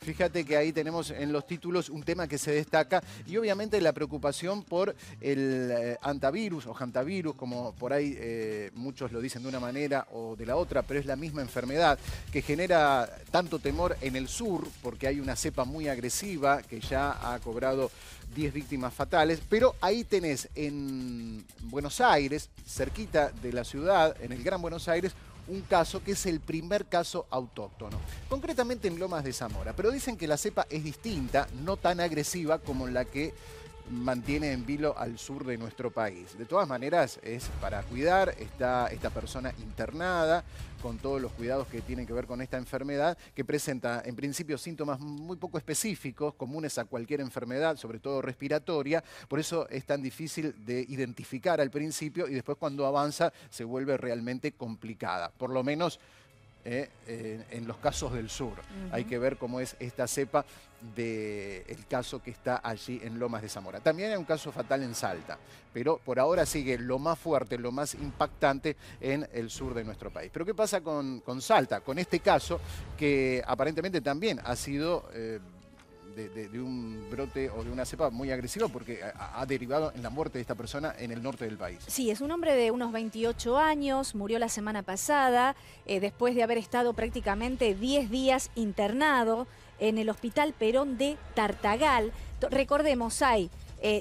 Fíjate que ahí tenemos en los títulos un tema que se destaca y obviamente la preocupación por el hantavirus o hantavirus, como por ahí muchos lo dicen de una manera o de la otra, pero es la misma enfermedad que genera tanto temor en el sur, porque hay una cepa muy agresiva que ya ha cobrado 10 víctimas fatales, pero ahí tenés en Buenos Aires, cerquita de la ciudad, en el Gran Buenos Aires, un caso que es el primer caso autóctono, concretamente en Lomas de Zamora. Pero dicen que la cepa es distinta, no tan agresiva como la que mantiene en vilo al sur de nuestro país. De todas maneras, es para cuidar. Está esta persona internada con todos los cuidados que tienen que ver con esta enfermedad, que presenta en principio síntomas muy poco específicos, comunes a cualquier enfermedad, sobre todo respiratoria. Por eso es tan difícil de identificar al principio y después cuando avanza se vuelve realmente complicada. Por lo menos en los casos del sur. Hay que ver cómo es esta cepa del caso que está allí en Lomas de Zamora. También hay un caso fatal en Salta, pero por ahora sigue lo más fuerte, lo más impactante en el sur de nuestro país. Pero ¿qué pasa con Salta? Con este caso que aparentemente también ha sido de un brote o de una cepa muy agresiva porque ha derivado en la muerte de esta persona en el norte del país. Sí, es un hombre de unos 28 años, murió la semana pasada, después de haber estado prácticamente 10 días internado en el Hospital Perón de Tartagal. Recordemos, hay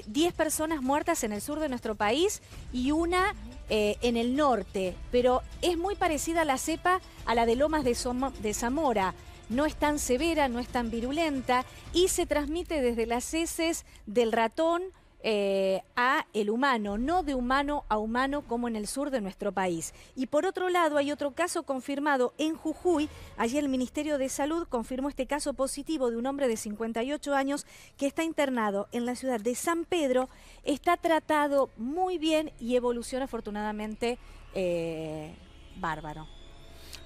10 personas muertas en el sur de nuestro país y una en el norte, pero es muy parecida la cepa a la de Lomas de Zamora. No es tan severa, no es tan virulenta y se transmite desde las heces del ratón a el humano, no de humano a humano como en el sur de nuestro país. Y por otro lado hay otro caso confirmado en Jujuy. Allí el Ministerio de Salud confirmó este caso positivo de un hombre de 58 años que está internado en la ciudad de San Pedro. Está tratado muy bien y evoluciona afortunadamente bárbaro.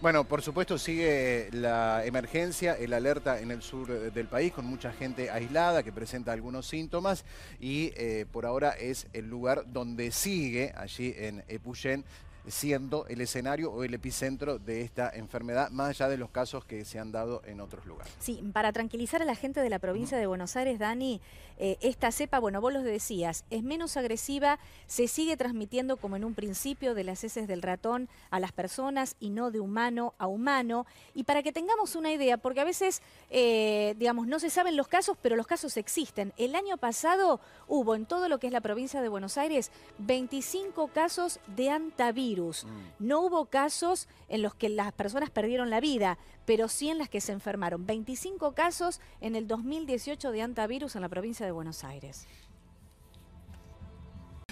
Bueno, por supuesto sigue la emergencia, el alerta en el sur del país con mucha gente aislada que presenta algunos síntomas y por ahora es el lugar donde sigue, allí en Epuyén, siendo el escenario o el epicentro de esta enfermedad, más allá de los casos que se han dado en otros lugares. Sí, para tranquilizar a la gente de la provincia de Buenos Aires, Dani, esta cepa, bueno, vos lo decías, es menos agresiva, se sigue transmitiendo como en un principio de las heces del ratón a las personas y no de humano a humano. Y para que tengamos una idea, porque a veces, digamos, no se saben los casos, pero los casos existen. El año pasado hubo en todo lo que es la provincia de Buenos Aires 25 casos de hantavirus. No hubo casos en los que las personas perdieron la vida, pero sí en las que se enfermaron. 25 casos en el 2018 de hantavirus en la provincia de Buenos Aires.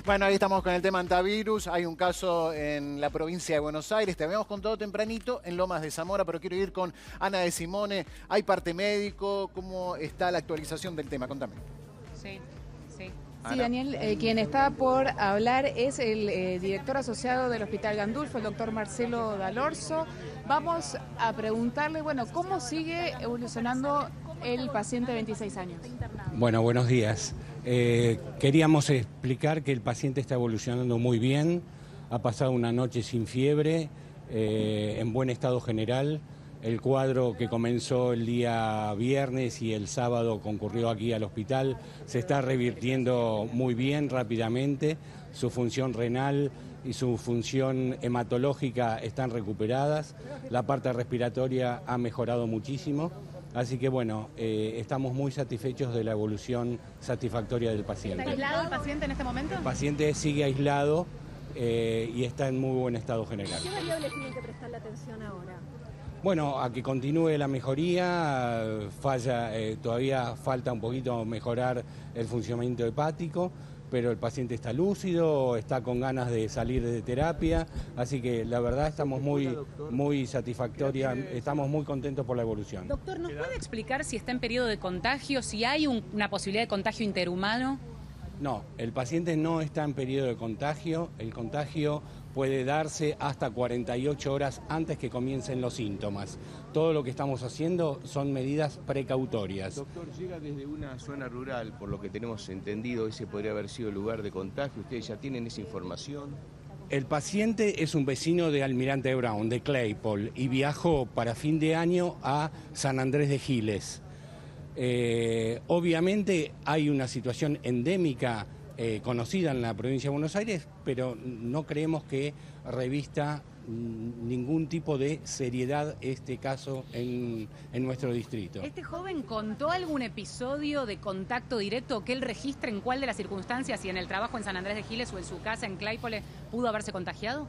Bueno, ahí estamos con el tema hantavirus. Hay un caso en la provincia de Buenos Aires. Te habíamos contado tempranito en Lomas de Zamora, pero quiero ir con Ana de Simone. ¿Hay parte médico? ¿Cómo está la actualización del tema? Contame. Sí. Sí, Daniel, quien está por hablar es el director asociado del Hospital Gandulfo, el doctor Marcelo Dalorzo. Vamos a preguntarle, bueno, ¿cómo sigue evolucionando el paciente de 26 años? Bueno, buenos días. Queríamos explicar que el paciente está evolucionando muy bien, ha pasado una noche sin fiebre, en buen estado general. El cuadro que comenzó el día viernes y el sábado concurrió aquí al hospital se está revirtiendo muy bien, rápidamente. Su función renal y su función hematológica están recuperadas. La parte respiratoria ha mejorado muchísimo. Así que bueno, estamos muy satisfechos de la evolución satisfactoria del paciente. ¿Está aislado el paciente en este momento? El paciente sigue aislado y está en muy buen estado general. ¿Qué variables tienen que prestarle atención ahora? Bueno, a que continúe la mejoría, todavía falta un poquito mejorar el funcionamiento hepático, pero el paciente está lúcido, está con ganas de salir de terapia, así que la verdad estamos muy satisfactoria, estamos muy contentos por la evolución. Doctor, ¿nos puede explicar si está en periodo de contagio, si hay una posibilidad de contagio interhumano? No, el paciente no está en periodo de contagio, el contagio puede darse hasta 48 horas antes que comiencen los síntomas. Todo lo que estamos haciendo son medidas precautorias. Doctor, llega desde una zona rural, por lo que tenemos entendido, ese podría haber sido el lugar de contagio. ¿Ustedes ya tienen esa información? El paciente es un vecino de Almirante Brown, de Claypole, y viajó para fin de año a San Andrés de Giles. Obviamente hay una situación endémica conocida en la provincia de Buenos Aires, pero no creemos que revista ningún tipo de seriedad este caso en nuestro distrito. ¿Este joven contó algún episodio de contacto directo que él registre en cuál de las circunstancias, si en el trabajo en San Andrés de Giles o en su casa en Claypole, pudo haberse contagiado?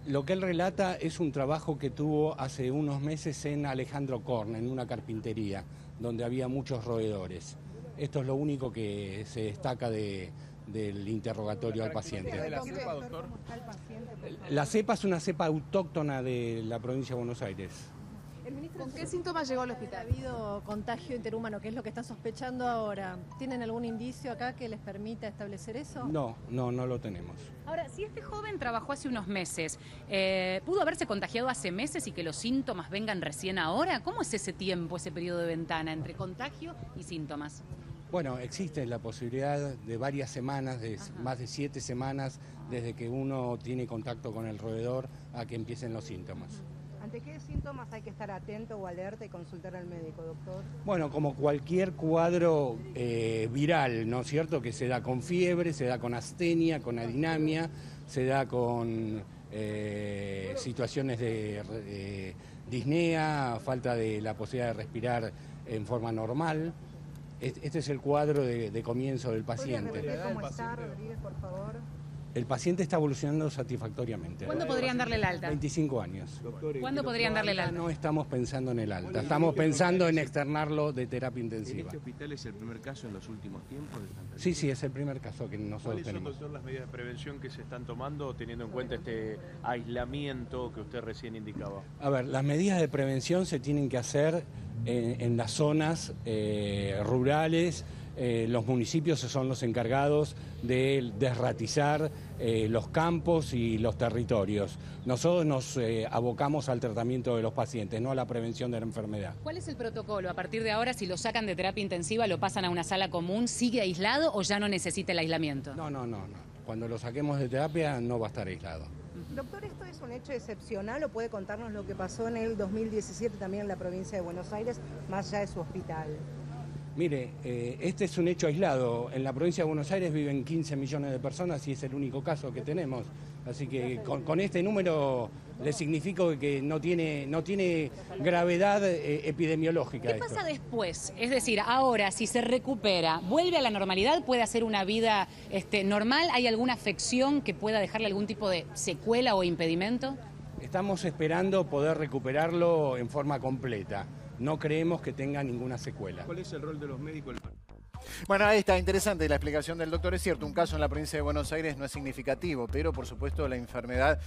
Lo que él relata es un trabajo que tuvo hace unos meses en Alejandro Korn, en una carpintería, donde había muchos roedores. Esto es lo único que se destaca del interrogatorio al paciente. ¿De la cepa, doctor? La cepa es una cepa autóctona de la provincia de Buenos Aires. ¿Con qué síntomas llegó al hospital? ¿Ha habido contagio interhumano, que es lo que están sospechando ahora? ¿Tienen algún indicio acá que les permita establecer eso? No lo tenemos. Ahora, si este joven trabajó hace unos meses, ¿pudo haberse contagiado hace meses y que los síntomas vengan recién ahora? ¿Cómo es ese tiempo, ese periodo de ventana entre contagio y síntomas? Bueno, existe la posibilidad de varias semanas, de más de 7 semanas, desde que uno tiene contacto con el roedor a que empiecen los síntomas. ¿Ante qué síntomas hay que estar atento o alerta y consultar al médico, doctor? Bueno, como cualquier cuadro viral, ¿no es cierto? Que se da con fiebre, se da con astenia, con adinamia, se da con situaciones de disnea, falta de la posibilidad de respirar en forma normal. Este es el cuadro de comienzo del paciente. ¿Podría repetir cómo está, Rodríguez, por favor? El paciente está evolucionando satisfactoriamente. ¿Cuándo podrían darle el alta? 25 años. ¿Cuándo podrían darle el alta? No estamos pensando en el alta, estamos pensando en externarlo de terapia ¿En intensiva. este hospital es el primer caso en los últimos tiempos? Sí, es el primer caso que nosotros ¿Cuáles son, tenemos. doctor, las medidas de prevención que se están tomando teniendo en cuenta este aislamiento que usted recién indicaba? A ver, las medidas de prevención se tienen que hacer en las zonas rurales. Los municipios son los encargados de desratizar los campos y los territorios. Nosotros nos abocamos al tratamiento de los pacientes, no a la prevención de la enfermedad. ¿Cuál es el protocolo? A partir de ahora, si lo sacan de terapia intensiva, lo pasan a una sala común, ¿sigue aislado o ya no necesita el aislamiento? No. Cuando lo saquemos de terapia no va a estar aislado. Doctor, ¿esto es un hecho excepcional o puede contarnos lo que pasó en el 2017 también en la provincia de Buenos Aires, más allá de su hospital? Mire, este es un hecho aislado. En la provincia de Buenos Aires viven 15 millones de personas y es el único caso que tenemos. Así que con este número le significo que no tiene gravedad epidemiológica. ¿Qué pasa después? Es decir, ahora, si se recupera, ¿vuelve a la normalidad? ¿Puede hacer una vida normal? ¿Hay alguna afección que pueda dejarle algún tipo de secuela o impedimento? Estamos esperando poder recuperarlo en forma completa. No creemos que tenga ninguna secuela. ¿Cuál es el rol de los médicos? Bueno, ahí está, interesante la explicación del doctor. Es cierto, un caso en la provincia de Buenos Aires no es significativo, pero por supuesto la enfermedad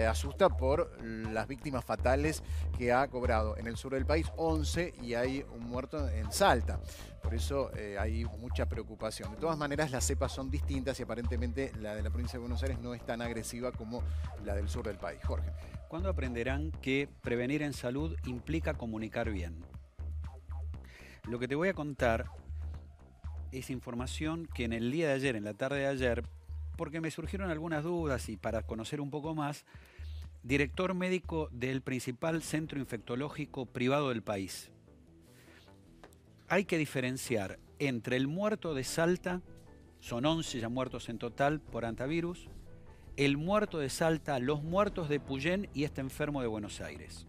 asusta por las víctimas fatales que ha cobrado en el sur del país, 11, y hay un muerto en Salta. Por eso hay mucha preocupación. De todas maneras, las cepas son distintas y aparentemente la de la provincia de Buenos Aires no es tan agresiva como la del sur del país. Jorge. ¿Cuándo aprenderán que prevenir en salud implica comunicar bien? Lo que te voy a contar es información que en el día de ayer, en la tarde de ayer, porque me surgieron algunas dudas y para conocer un poco más, director médico del principal centro infectológico privado del país. Hay que diferenciar entre el muerto de Salta, son 11 ya muertos en total por hantavirus, el muerto de Salta, los muertos de Puyén y este enfermo de Buenos Aires.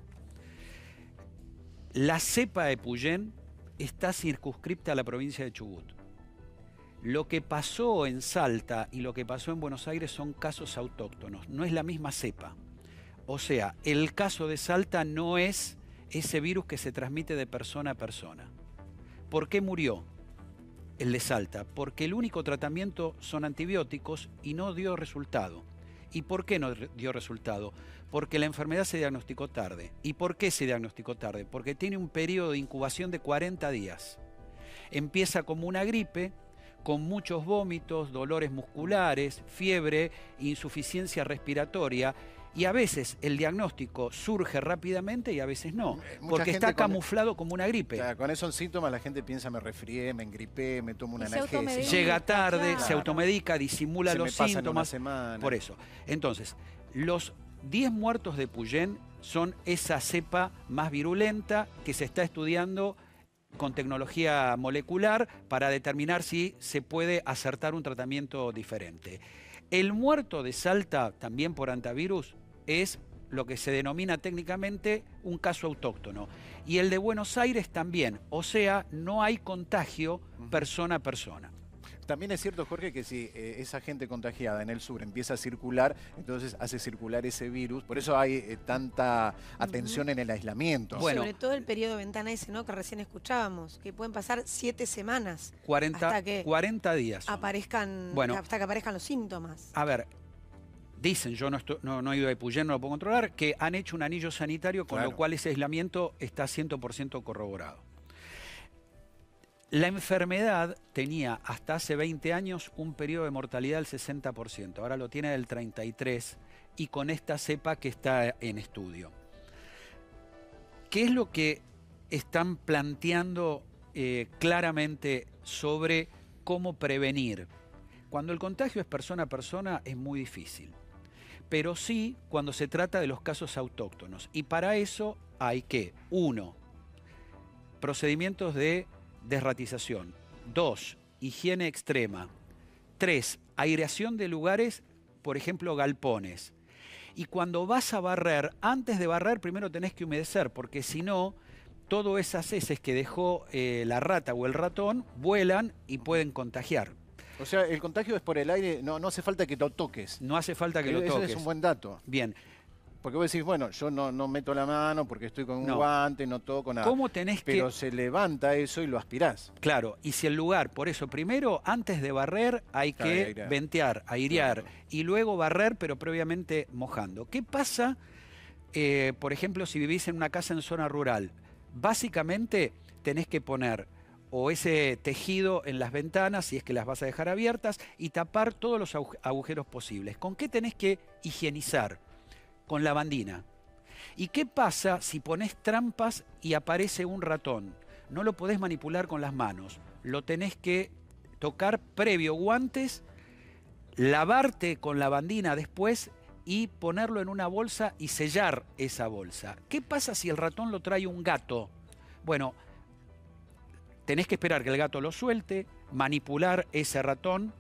La cepa de Puyén está circunscripta a la provincia de Chubut. Lo que pasó en Salta y lo que pasó en Buenos Aires son casos autóctonos, no es la misma cepa. O sea, el caso de Salta no es ese virus que se transmite de persona a persona. ¿Por qué murió el de Salta? Porque el único tratamiento son antibióticos y no dio resultado. ¿Y por qué no dio resultado? Porque la enfermedad se diagnosticó tarde. ¿Y por qué se diagnosticó tarde? Porque tiene un periodo de incubación de 40 días. Empieza como una gripe, con muchos vómitos, dolores musculares, fiebre, insuficiencia respiratoria, y a veces el diagnóstico surge rápidamente y a veces no, porque está camuflado como una gripe. Claro, con esos síntomas la gente piensa me resfrié, me engripé, me tomo una analgesia. Llega tarde, se automedica, disimula los síntomas. Semana. Por eso. Entonces, los 10 muertos de Puyén son esa cepa más virulenta que se está estudiando con tecnología molecular para determinar si se puede acertar un tratamiento diferente. El muerto de Salta, también por hantavirus, es lo que se denomina técnicamente un caso autóctono. Y el de Buenos Aires también, o sea, no hay contagio persona a persona. También es cierto, Jorge, que si esa gente contagiada en el sur empieza a circular, entonces hace circular ese virus. Por eso hay tanta atención en el aislamiento. Bueno, sobre todo el periodo de ventana ese, ¿no?, que recién escuchábamos, que pueden pasar 7 semanas. 40 días. Aparezcan, hasta que aparezcan los síntomas. A ver, dicen, yo no he ido a Epuyén, no lo puedo controlar, que han hecho un anillo sanitario, con lo cual ese aislamiento está 100% corroborado. La enfermedad tenía hasta hace 20 años un periodo de mortalidad del 60%, ahora lo tiene del 33%, y con esta cepa que está en estudio. ¿Qué es lo que están planteando claramente sobre cómo prevenir? Cuando el contagio es persona a persona es muy difícil, pero sí cuando se trata de los casos autóctonos. Y para eso hay que, 1, procedimientos de desratización, 2, higiene extrema, 3, aireación de lugares, por ejemplo, galpones. Y cuando vas a barrer, antes de barrer primero tenés que humedecer, porque si no, todas esas heces que dejó la rata o el ratón vuelan y pueden contagiar. O sea, el contagio es por el aire, no hace falta que lo toques. No hace falta que lo toques. Eso es un buen dato. Bien. Porque vos decís, bueno, yo no meto la mano porque estoy con un guante, no toco nada. ¿Cómo tenés Pero se levanta eso y lo aspirás. Claro, y si el lugar, por eso, primero, antes de barrer, hay que ventear, airear, y luego barrer, pero previamente mojando. ¿Qué pasa, por ejemplo, si vivís en una casa en zona rural? Básicamente tenés que poner o ese tejido en las ventanas, si es que las vas a dejar abiertas, y tapar todos los agujeros posibles. ¿Con qué tenés que higienizar? Con lavandina. ¿Y qué pasa si pones trampas y aparece un ratón? No lo podés manipular con las manos, lo tenés que tocar previo, guantes, lavarte con lavandina después y ponerlo en una bolsa y sellar esa bolsa. ¿Qué pasa si el ratón lo trae un gato? Bueno, tenés que esperar que el gato lo suelte, manipular ese ratón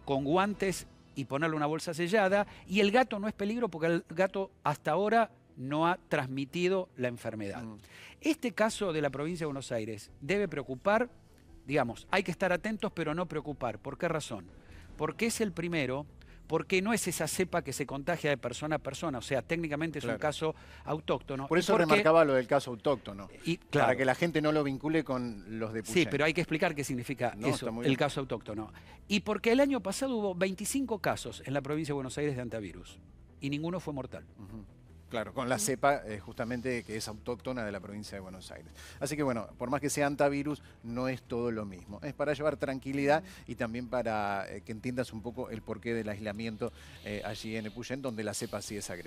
con guantes y ponerle una bolsa sellada, y el gato no es peligro porque el gato hasta ahora no ha transmitido la enfermedad. Este caso de la provincia de Buenos Aires debe preocupar, digamos, hay que estar atentos pero no preocupar. ¿Por qué razón? Porque es el primero, porque no es esa cepa que se contagia de persona a persona, o sea, técnicamente es un caso autóctono. Por eso remarcaba lo del caso autóctono, para que la gente no lo vincule con los de Epuyén. Sí, pero hay que explicar qué significa eso, el caso autóctono. Y porque el año pasado hubo 25 casos en la provincia de Buenos Aires de hantavirus, y ninguno fue mortal. Claro, con la cepa justamente que es autóctona de la provincia de Buenos Aires. Así que bueno, por más que sea hantavirus, no es todo lo mismo. Es para llevar tranquilidad y también para que entiendas un poco el porqué del aislamiento allí en Epuyén, donde la cepa sí es agresiva.